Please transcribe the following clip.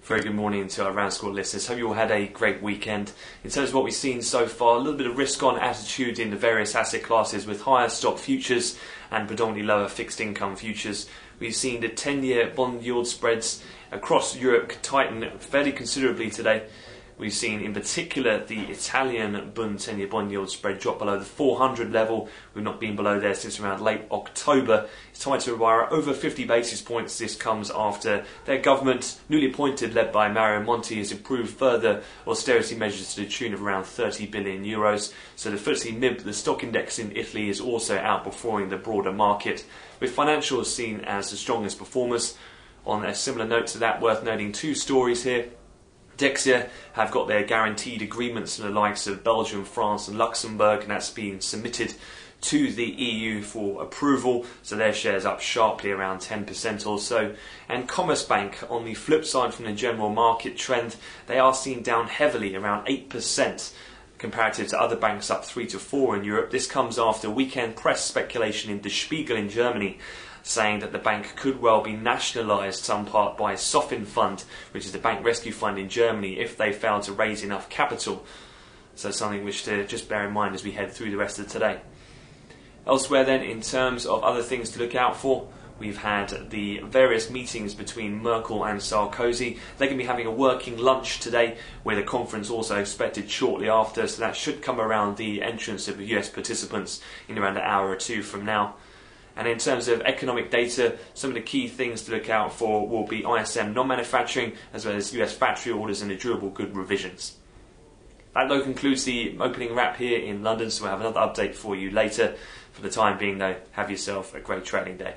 Very good morning to our RANsquawk listeners. Hope you all had a great weekend. In terms of what we've seen so far, a little bit of risk-on attitude in the various asset classes with higher stock futures and predominantly lower fixed income futures. We've seen the 10-year bond yield spreads across Europe tighten fairly considerably today. We've seen in particular the Italian Bund 10-year bond yield spread drop below the 400 level. We've not been below there since around late October. It's tighter by over 50 basis points. This comes after their government, newly appointed, led by Mario Monti, has approved further austerity measures to the tune of around 30 billion euros. So the FTSE MIB, the stock index in Italy, is also outperforming the broader market, with financials seen as the strongest performers. On a similar note to that, worth noting two stories here. Dexia have got their guaranteed agreements from the likes of Belgium, France and Luxembourg, and that's been submitted to the EU for approval, so their shares up sharply around 10% or so. And Commerzbank, on the flip side from the general market trend, they are seen down heavily, around 8%. Comparative to other banks up 3 to 4 in Europe. This comes after weekend press speculation in Der Spiegel in Germany, saying that the bank could well be nationalised some part by Sofin Fund, which is the bank rescue fund in Germany, if they fail to raise enough capital. So something which to just bear in mind as we head through the rest of today. Elsewhere then, in terms of other things to look out for, we've had the various meetings between Merkel and Sarkozy. They're going to be having a working lunch today, with a conference also expected shortly after, so that should come around the entrance of the US participants in around an hour or two from now. And in terms of economic data, some of the key things to look out for will be ISM non-manufacturing, as well as US factory orders and the durable good revisions. That though concludes the opening wrap here in London, so we'll have another update for you later. For the time being though, have yourself a great trading day.